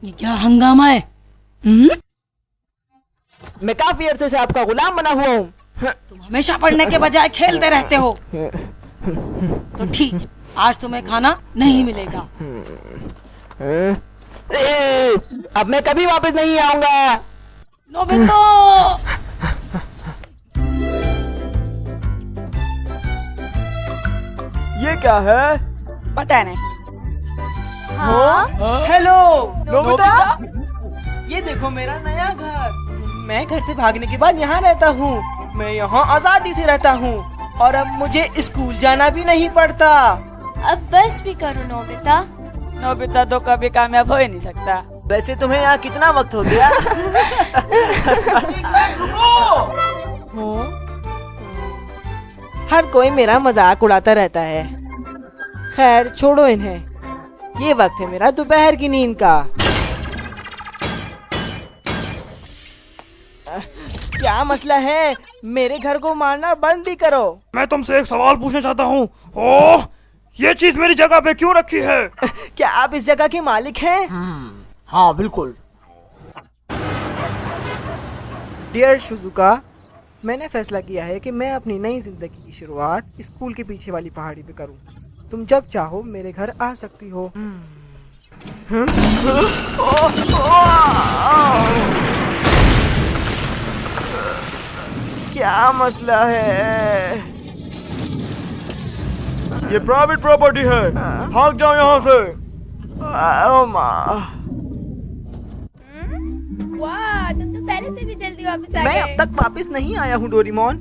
ये क्या हंगामा है? मैं काफी अरसे से आपका गुलाम बना हुआ हूँ। तुम हमेशा पढ़ने के बजाय खेलते रहते हो। तो ठीक है, आज तुम्हें खाना नहीं मिलेगा। अब मैं कभी वापस नहीं आऊंगा। नोबिता! ये क्या है? पता नहीं। हाँ? हेलो नोबिता, ये देखो मेरा नया घर। मैं घर से भागने के बाद यहाँ रहता हूँ। मैं यहाँ आजादी से रहता हूँ और अब मुझे स्कूल जाना भी नहीं पड़ता। अब बस भी करो नोबिता। नोबिता तो कभी कामयाब हो ही नहीं सकता। वैसे तुम्हें यहाँ कितना वक्त हो गया? हर कोई मेरा मजाक उड़ाता रहता है। खैर छोड़ो इन्हें। ये वक्त है मेरा दोपहर की नींद का। क्या मसला है? मेरे घर को मारना बंद भी करो। मैं तुमसे एक सवाल पूछना चाहता हूँ। ओह, ये चीज मेरी जगह पे क्यों रखी है? क्या आप इस जगह के मालिक हैं? हाँ बिल्कुल। डियर शिजुका, मैंने फैसला किया है कि मैं अपनी नई जिंदगी की शुरुआत स्कूल के पीछे वाली पहाड़ी पे करूं। तुम जब चाहो मेरे घर आ सकती हो। क्या मसला है? ये प्राइवेट प्रॉपर्टी है, भाग जाओ यहाँ से। वाह, तुम तो पहले से भी जल्दी वापस आ मैं गए। अब तक वापस नहीं आया हूँ डोरेमोन।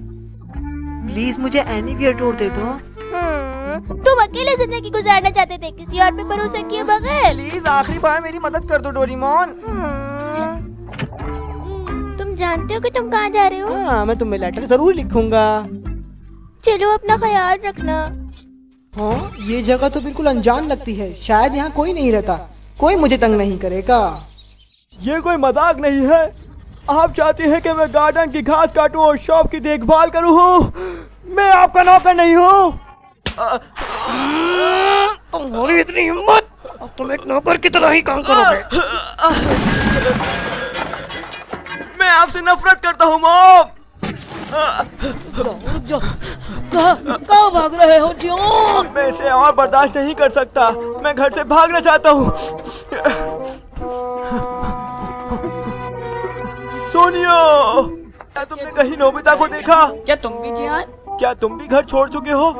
प्लीज मुझे एनीवेयर टूर दे दो। तुम अकेले जिंदगी गुजारना चाहते थे, किसी और पे भरोसा किए बगैर। प्लीज आखिरी बार मेरी मदद कर दो डोरेमोन। तुम जानते हो कि तुम कहाँ जा रहे हो? हाँ, मैं तुम्हें लेटर जरूर लिखूंगा। चलो अपना ख्याल रखना। हाँ, ये जगह तो बिल्कुल अनजान लगती है। शायद यहाँ कोई नहीं रहता। कोई मुझे तंग नहीं करेगा। ये कोई मजाक नहीं है। आप चाहते हैं कि मैं गार्डन की घास काटूं और शॉप की देखभाल करूं? मैं आपका नौकर नहीं हूँ। तुम्हारी इतनी हिम्मत, अब तुम एक नौकर की तरह ही काम करोगे। मैं आपसे नफरत करता हूँ मॉम। कहाँ भाग रहे हो जॉन? मैं इसे और बर्दाश्त नहीं कर सकता। मैं घर से भागना चाहता हूँ। सोनिया, क्या तुमने कहीं नोबिता को देखा? क्या तुम भी जियान? क्या तुम भी घर छोड़ चुके हो?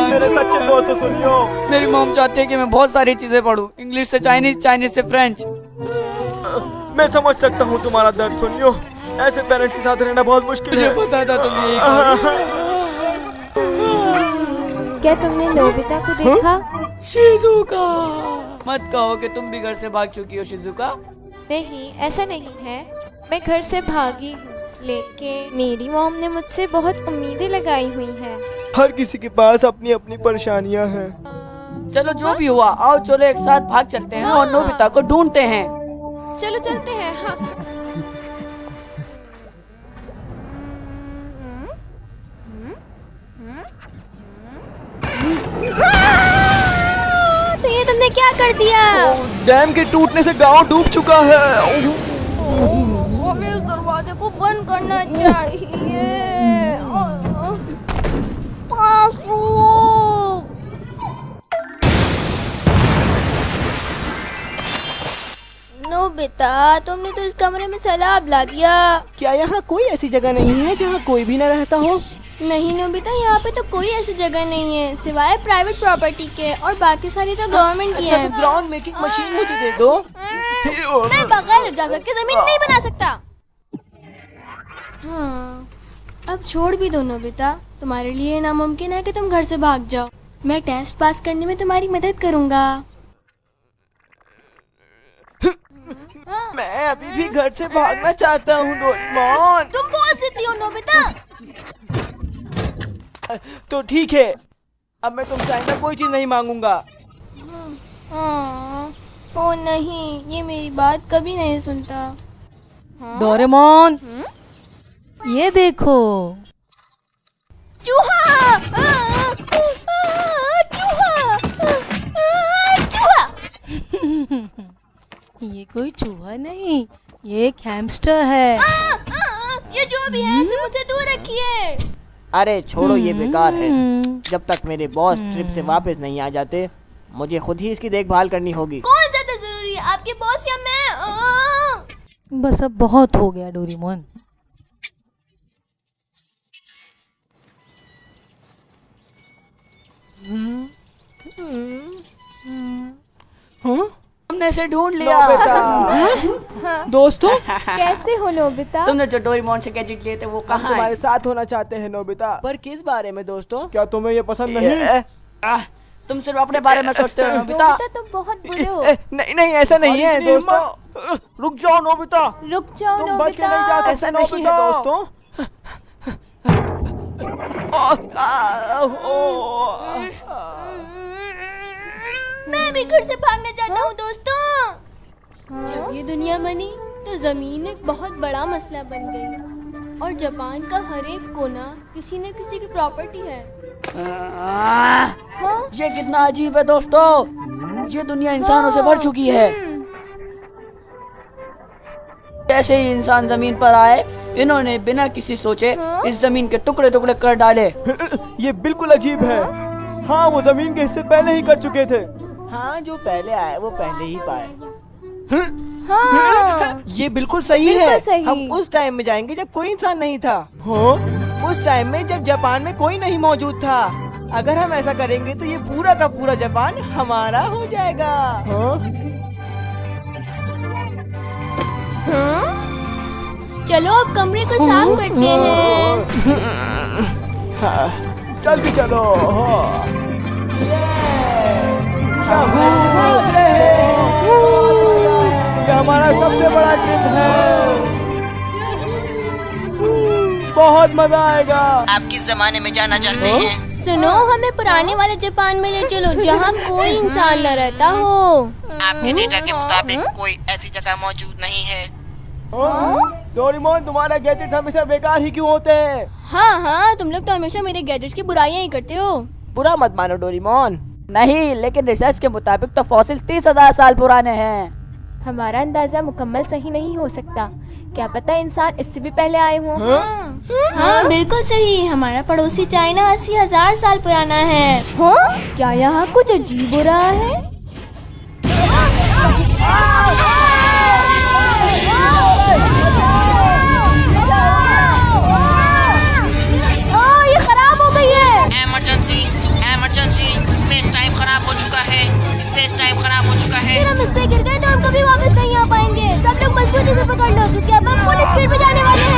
मेरे सच्चे दोस्त सुनियो। मेरी मॉम चाहती है कि मैं बहुत सारी चीजें पढूं, इंग्लिश से चाइनीज, चाइनीज से फ्रेंच। मैं समझ सकता हूँ तुम्हारा दर्द सुनियो। ऐसे पेरेंट्स के साथ रहना बहुत मुश्किल है। मुझे पता था तुम यही क्या तुमने नोबिता को देखा? शिजुका! मत कहो कि तुम भी घर से भाग चुकी हो शिजुका। नहीं, ऐसा नहीं है। मैं घर से भागी हूँ, लेकिन मेरी मॉम ने मुझसे बहुत उम्मीदें लगाई हुई हैं। हर किसी के पास अपनी अपनी परेशानियाँ हैं। चलो जो भी हुआ, आओ चलो एक साथ भाग चलते हैं और नोबिता को ढूंढते हैं। चलो चलते हैं। हाँ। तो ये तुमने क्या कर दिया? डैम के टूटने से गांव डूब चुका है। हमें इस दरवाजे को बंद करना चाहिए। पास नोबिता, तुमने तो इस कमरे में सैलाब ला दिया। क्या यहाँ कोई ऐसी जगह नहीं है जहाँ कोई भी न रहता हो? नहीं नोबिता, यहाँ पे तो कोई ऐसी जगह नहीं है सिवाय प्राइवेट प्रॉपर्टी के, और बाकी सारी तो गवर्नमेंट की अच्छा, है। तो ग्राउंड मेकिंग मशीन मुझे दे दो। मैं बगैर इजाजत के जमीन नहीं बना सकता। हाँ, अब छोड़ भी दो नोबिता। तुम्हारे लिए नामुमकिन है कि तुम घर से भाग जाओ। मैं टेस्ट पास करने में तुम्हारी मदद करूंगा। मैं अभी भी घर से भागना चाहता हूँ डोरेमोन। तुम बहुत जिद्दी हो नोबिता। तो ठीक है, अब मैं तुमसे आइंदा कोई चीज नहीं मांगूंगा। ओ नहीं, ये मेरी बात कभी नहीं सुनता। डोरेमोन, ये देखो। चूहा! चूहा! चूहा! ये कोई चूहा नहीं, ये एक हैमस्टर है। ये जो भी है इसे मुझसे दूर रखिए। अरे छोड़ो, ये बेकार है। जब तक मेरे बॉस ट्रिप से वापस नहीं आ जाते, मुझे खुद ही इसकी देखभाल करनी होगी। कौन ज्यादा जरूरी है, आपके बॉस या मैं? बस अब बहुत हो गया डोरेमोन। हमने इसे ढूंढ लिया। दोस्तों, कैसे हो नोबिता? तुमने जो डोरेमोन से गैजेट लिए थे वो कहाँ है? तुम्हारे साथ होना चाहते हैं नोबिता। पर किस बारे में दोस्तों? क्या तुम्हें ये पसंद नहीं? तुम सिर्फ अपने बारे में सोचते हो नोबिता। तुम बहुत बुरे हो। नहीं नहीं, ऐसा नहीं है दोस्तों। रुक जाओ नोबिता, रुक जाओ तुम बच के नहीं जा सकते। ऐसा नहीं है दोस्तों। मैं भी घर से भागना चाहता हूँ दोस्तों। जब ये दुनिया बनी तो जमीन एक बहुत बड़ा मसला बन गई और जापान का हर एक कोना किसी न किसी की प्रॉपर्टी है। ये कितना अजीब है दोस्तों, ये दुनिया इंसानों से भर चुकी है। जैसे ही इंसान जमीन पर आए, इन्होंने बिना किसी सोचे इस जमीन के टुकड़े टुकड़े कर डाले। ये बिल्कुल अजीब है। हाँ, वो जमीन के हिस्से पहले ही कर चुके थे। हाँ, जो पहले आए वो पहले ही पाए। हाँ। ये बिल्कुल सही है। हम उस टाइम में जाएंगे जब कोई इंसान नहीं था। हाँ? उस टाइम में जब जापान में कोई नहीं मौजूद था। अगर हम ऐसा करेंगे तो ये पूरा का पूरा जापान हमारा हो जाएगा। चलो अब कमरे को साफ करते हैं। जल्दी चलो। ये हमारा सबसे बड़ा ट्रिप है। बहुत मजा आएगा। आप किस जमाने में जाना चाहते हैं? सुनो, हमें पुराने वाले जापान में ले चलो जहाँ कोई इंसान न रहता हो। आपके डेटा के मुताबिक कोई ऐसी जगह मौजूद नहीं है। डोरेमोन, तुम्हारा गैजेट हमेशा बेकार ही क्यों होते हैं? हाँ हाँ, तुम लोग तो हमेशा मेरे गैजेट्स की बुराइयां ही करते हो। बुरा मत मानो डोरेमोन। नहीं, लेकिन रिसर्च के मुताबिक तो फॉसिल 30,000 साल पुराने हैं। हमारा अंदाजा मुकम्मल सही नहीं हो सकता, क्या पता इंसान इससे भी पहले आए हों। हाँ बिल्कुल सही, हमारा पड़ोसी चाइना 80,000 साल पुराना है। हाँ? क्या यहाँ कुछ अजीब हो रहा है? ये खराब हो गई है। इमरजेंसी, इमरजेंसी, स्पेस टाइम खराब हो चुका है। स्पेस टाइम खराब हो चुका है। अगर हम इससे गिर गए तो हम कभी वापस नहीं आ पाएंगे। सब लोग मजबूती से पकड़ लो क्योंकि अब हम फुल स्पीड पे जाने वाले हैं।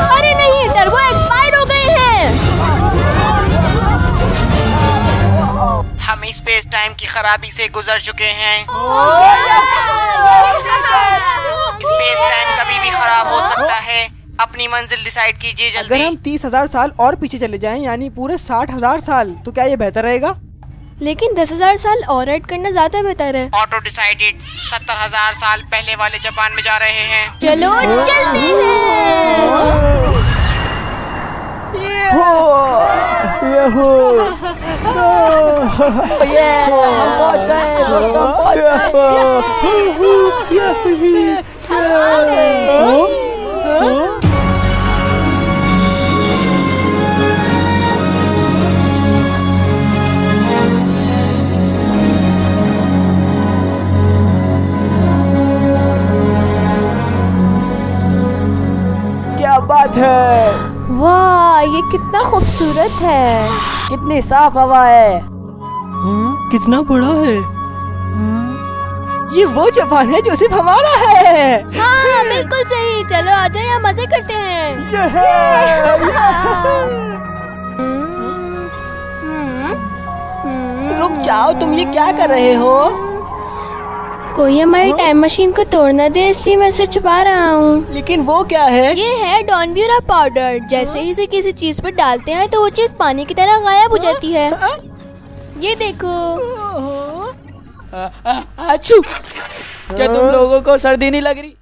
अरे नहीं, टर्बो एक्सपायर हो गए हैं। हम स्पेस टाइम की खराबी से गुजर चुके हैं। स्पेस टाइम कभी भी खराब हो सकता है। अपनी मंजिल डिसाइड कीजिए जल्दी। अगर हम 30,000 साल और पीछे चले जाएं, यानी पूरे 60,000 साल, तो क्या ये बेहतर रहेगा? लेकिन 10,000 साल और ऐड करना ज्यादा बेहतर है। Auto decided. 70,000 साल पहले वाले जापान में जा रहे हैं। चलो चलते हैं। ये हम पहुंच गए दोस्तों, हम पहुंच गए। क्या बात है। वाह, ये कितना खूबसूरत है। कितनी साफ हवा है। कितना बड़ा है। ये वो जापान है जो सिर्फ हमारा है। हाँ बिल्कुल सही। चलो आ जाओ, यहाँ मजे करते हैं। रुक जाओ, तुम ये क्या कर रहे हो? कोई हमारी टाइम मशीन को तोड़ना दे, इसलिए मैं इसे छुपा रहा हूँ। लेकिन वो क्या है? ये है डॉनब्यूरा पाउडर। जैसे ही इसे किसी चीज पर डालते हैं तो वो चीज पानी की तरह गायब हो जाती है। ये देखो। अच्छा, क्या तुम लोगों को सर्दी नहीं लग रही?